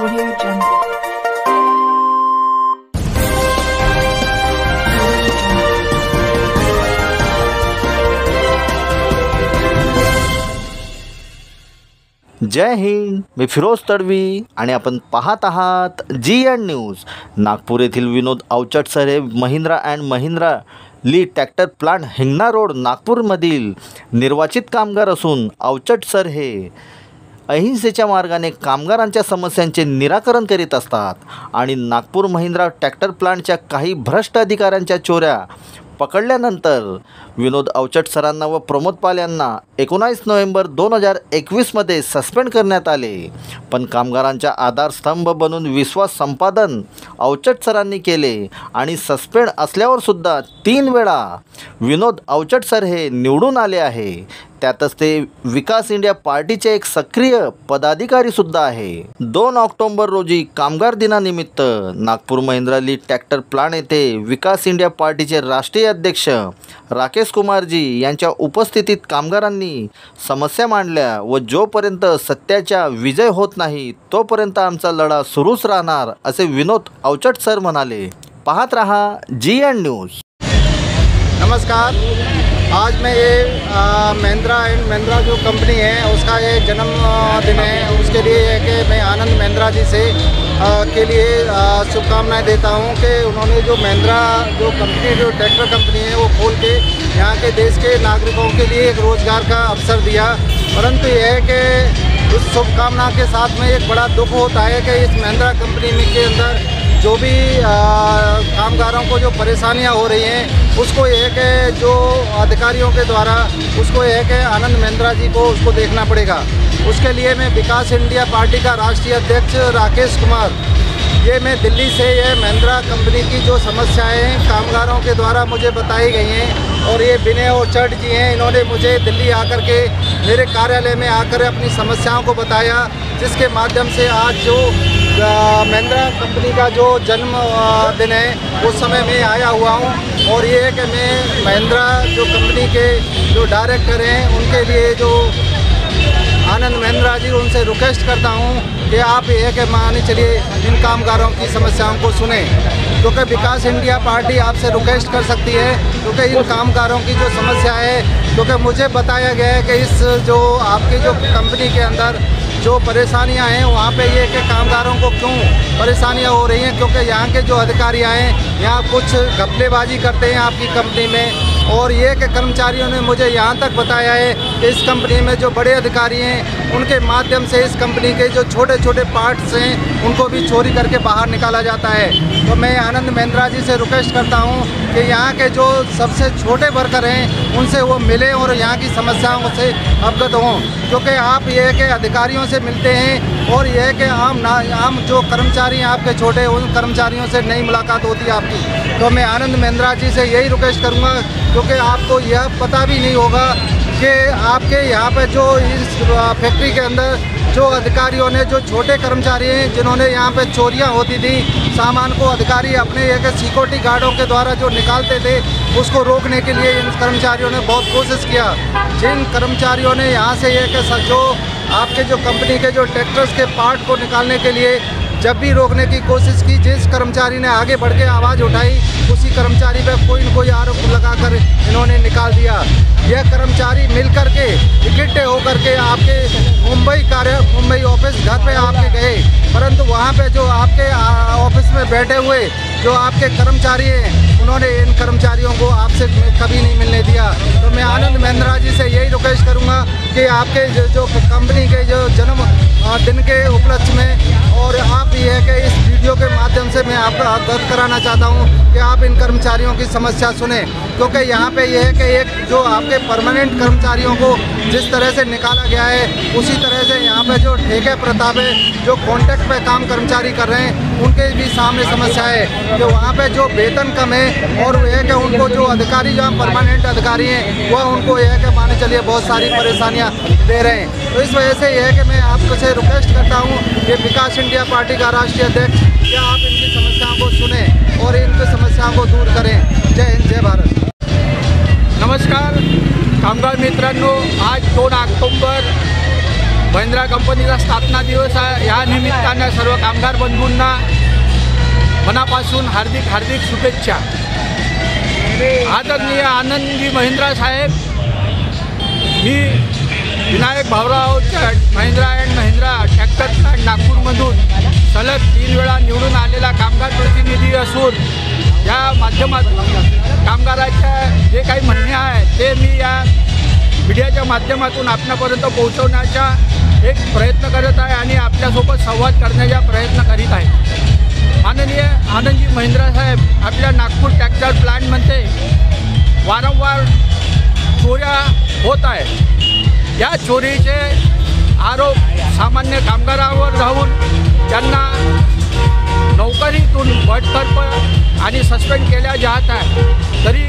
Audio Jungle. जय हिंद, मी फिरोज तडवी आणि आपण पाहत आहात GN न्यूज। नागपूर येथील विनोद अवचट सर हे महिंद्रा अँड महिंद्रा ली ट्रॅक्टर प्लांट हिंगणा रोड नागपूरमधील निर्वाचित कामगार असून अवचट सर हे अहिंसेच्या मार्गाने कामगारांच्या समस्यांचे निराकरण करीत असतात आणि नागपूर महिंद्रा ट्रॅक्टर प्लांटच्या काही भ्रष्ट अधिकाऱ्यांच्या चोऱ्या पकडल्यानंतर विनोद अवचट सरांना व प्रमोद पाल यांना 19 नोव्हेंबर 2021 मध्ये सस्पेंड करण्यात आले। पण कामगारांच्या आधारस्तंभ बनून विश्वास संपादन अवचट सरांनी केले आणि सस्पेंड असल्यावर सुद्धा 3 वेळा विनोद अवचट सर हे निवडून आले आहे। त्यातच ते विकास इंडिया पार्टीचे एक सक्रिय पदाधिकारी सुद्धा आहे। 2 ऑक्टोबर रोजी कामगार दिनानिमित्त नागपूर महिंद्रा ली ट्रॅक्टर प्लांट येथे विकास इंडिया पार्टीचे राष्ट्रीय अध्यक्ष राकेश कुमारजी यांच्या उपस्थितीत कामगारांनी समस्या मांडल्या व जोपर्यंत सत्याचा विजय होत नाही तोपर्यंत आमचा लढा सुरूच राहणार असे विनोद अवचट सर म्हणाले। पाहत रहा GN न्यूज। नमस्कार, आज मैं ये महिंद्रा एंड महिंद्रा जो कंपनी है उसका ये जन्मदिन है, उसके लिए है कि मैं आनंद महिंद्रा जी से के लिए शुभकामनाएं देता हूं कि उन्होंने जो महिंद्रा जो कंपनी जो ट्रैक्टर कंपनी है वो खोल के यहाँ के देश के नागरिकों के लिए एक रोज़गार का अवसर दिया। परंतु यह है कि उस शुभकामना के साथ में एक बड़ा दुख होता है कि इस महिंद्रा कंपनी के अंदर जो भी कामगारों को जो परेशानियां हो रही हैं उसको ये है कि जो अधिकारियों के द्वारा उसको ये है कि आनंद महिंद्रा जी को उसको देखना पड़ेगा। उसके लिए मैं विकास इंडिया पार्टी का राष्ट्रीय अध्यक्ष राकेश कुमार, ये मैं दिल्ली से ये महिंद्रा कंपनी की जो समस्याएं कामगारों के द्वारा मुझे बताई गई हैं और ये विनय अवचट जी हैं, इन्होंने मुझे दिल्ली आकर के मेरे कार्यालय में आकर अपनी समस्याओं को बताया, जिसके माध्यम से आज जो महिंद्रा कंपनी का जो जन्म दिन है उस समय मैं आया हुआ हूँ। और ये है कि मैं महिंद्रा जो कंपनी के जो डायरेक्टर हैं उनके लिए जो आनंद महिंद्रा जी उनसे रिक्वेस्ट करता हूँ कि आप ये कि माने चलिए इन कामगारों की समस्याओं को सुने, क्योंकि विकास इंडिया पार्टी आपसे रिक्वेस्ट कर सकती है, क्योंकि इन कामगारों की जो समस्या है, क्योंकि मुझे बताया गया है कि इस जो आपकी जो कंपनी के अंदर जो परेशानियां हैं वहाँ पे ये कि कामगारों को क्यों परेशानियां हो रही हैं, क्योंकि यहाँ के जो अधिकारी हैं यहाँ कुछ घपलेबाजी करते हैं आपकी कंपनी में। और ये कि कर्मचारियों ने मुझे यहाँ तक बताया है कि इस कंपनी में जो बड़े अधिकारी हैं उनके माध्यम से इस कंपनी के जो छोटे छोटे पार्ट्स हैं उनको भी चोरी करके बाहर निकाला जाता है। तो मैं आनंद महिंद्रा जी से रिक्वेस्ट करता हूँ कि यहाँ के जो सबसे छोटे वर्कर हैं उनसे वो मिलें और यहाँ की समस्याओं से अवगत हों, क्योंकि आप ये कि अधिकारियों से मिलते हैं और यह कि आम जो कर्मचारी हैं आपके छोटे उन कर्मचारियों से नहीं मुलाकात होती है आपकी। तो मैं आनंद महिंद्रा जी से यही रिक्वेस्ट करूँगा, क्योंकि आपको यह पता भी नहीं होगा कि आपके यहाँ पे जो इस फैक्ट्री के अंदर जो अधिकारियों ने जो छोटे कर्मचारी हैं जिन्होंने यहाँ पे चोरियाँ होती थी सामान को अधिकारी अपने एक सिक्योरिटी गार्डों के द्वारा जो निकालते थे उसको रोकने के लिए इन कर्मचारियों ने बहुत कोशिश किया। जिन कर्मचारियों ने यहाँ से एक जो आपके जो कंपनी के जो ट्रैक्टर्स के पार्ट को निकालने के लिए जब भी रोकने की कोशिश की, जिस कर्मचारी ने आगे बढ़ के आवाज़ उठाई उसी कर्मचारी पर कोई न कोई आरोप लगाकर इन्होंने निकाल दिया। यह कर्मचारी मिल कर के इकट्ठे होकर के आपके मुंबई ऑफिस घर पे आपके गए, परंतु वहाँ पे जो आपके ऑफिस में बैठे हुए जो आपके कर्मचारी हैं उन्होंने इन कर्मचारियों को आपसे कभी नहीं मिलने दिया। तो मैं आनंद महिंद्रा जी से यही रिक्वेस्ट करूँगा कि आपके जो कंपनी के जो जन्म दिन के उपलक्ष्य में और आप ये है कि इस वीडियो के माध्यम से मैं आपको अवगत कराना चाहता हूँ कि आप इन कर्मचारियों की समस्या सुने, क्योंकि यहाँ पे ये है कि एक जो आपके परमानेंट कर्मचारियों को जिस तरह से निकाला गया है उसी तरह से यहाँ पे जो ठेके प्रताप है जो कॉन्ट्रैक्ट पे काम कर्मचारी कर रहे हैं उनके भी सामने समस्या है कि वहाँ पे जो वेतन कम है और ये है कि उनको जो अधिकारी जो परमानेंट अधिकारी हैं वह उनको यह है कि माने चलिए बहुत सारी परेशानियाँ दे रहे हैं। तो इस वजह से यह है कि मैं आपसे रिक्वेस्ट करता हूँ कि विकास इंडिया पार्टी का राष्ट्रीय अध्यक्ष क्या आप इनकी समस्याओं को सुने और इनकी समस्याओं को दूर करें। जय हिंद, जय भारत। नमस्कार कामगार मित्रांनो, आज 2 ऑक्टोबर महिंद्रा कंपनीचा स्थापना दिवस आहे. या निमित्तानं सर्व कामगार बंधूंना मनापासून हार्दिक हार्दिक शुभेच्छा. आदरणीय आनंदजी महिंद्रा साहेब, मी Vinayak Bhaurao Mahindra and Mahindra tractor plant नागपूरमधून सलग 3 वेळा निवडून आलेला कामगार प्रतिनिधी असून या माध्यमातून कामगाराच्या जे काही म्हणणे आहे ते मी या मीडियाच्या माध्यमातून आपल्यापर्यंत पोहोचवण्याचा एक प्रयत्न करत आहे आणि आपल्यासोबत संवाद करण्याचा प्रयत्न करीत आहे. माननीय आनंदजी महिंद्रा साहेब, आपल्या नागपूर ट्रॅक्टर प्लांटमध्ये वारंवार चोऱ्या होत आहेत. या चोरीचे आरोप सामान्य कामगारांवर राहून त्यांना नोकरीतून बडतर्फ आणि सस्पेंड केल्या जात आहे. तरी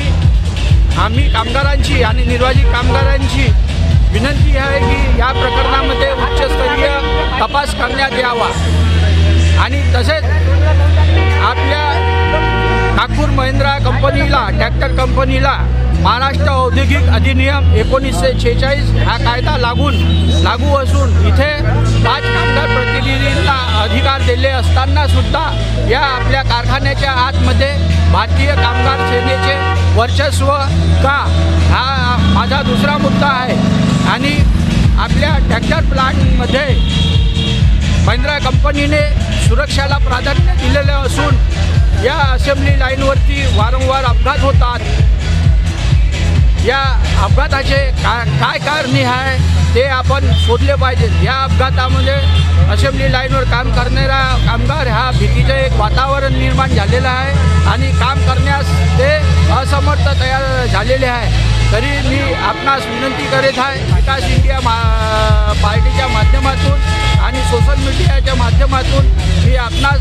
आम्ही कामगारांची आणि निर्वासित कामगारांची विनंती आहे की या प्रकरणामध्ये उच्चस्तरीय तपास करण्यात यावा आणि तसेच आपल्या नागपूर महिंद्रा कंपनीला, ट्रॅक्टर कंपनीला महाराष्ट्र औद्योगिक अधिनियम 1946 हा कायदा लागू असून इथे 5 कामगार प्रतिनिधींना अधिकार दिले असताना सुद्धा या आपल्या कारखान्याच्या आतमध्ये भारतीय कामगार सेनेचे वर्चस्व का, हा माझा दुसरा मुद्दा आहे. आणि आपल्या ट्रॅक्टर प्लांटमध्ये महिंद्रा कंपनीने सुरक्षेला प्राधान्य दिलेले असून या असेंब्ली लाईनवरती वारंवार अपघात होतात. या अपघाताचे काय कारणे आहे ते आपण शोधले पाहिजे. या अपघातामध्ये असेंब्ली लाईनवर काम करणारा कामगार हा भीतीचे एक वातावरण निर्माण झालेलं आहे आणि काम करण्यास ते असमर्थ तयार झालेले आहे. तरी मी आपणास विनंती करीत आहे, विकास इंडिया पार्टीच्या माध्यमातून आणि सोशल मीडियाच्या माध्यमातून मी आपणास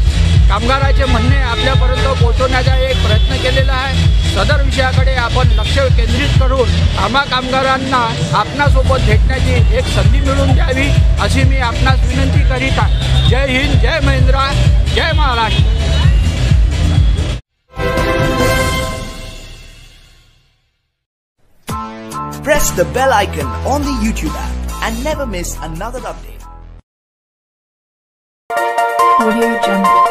कामगाराचे म्हणणे आपल्यापर्यंत पोहोचवण्याचा एक प्रयत्न केलेला आहे. सदर विषयाकडे आपण लक्ष केंद्रित करून आम्हा कामगारांना आपणासोबत भेटण्याची एक संधी मिळवून द्यावी अशी मी आपणास विनंती करीत आहे. जय हिंद, जय महिंद्रा, जय Maharashtra. Press the bell icon on the YouTube app and never miss another update. Audio Jungle.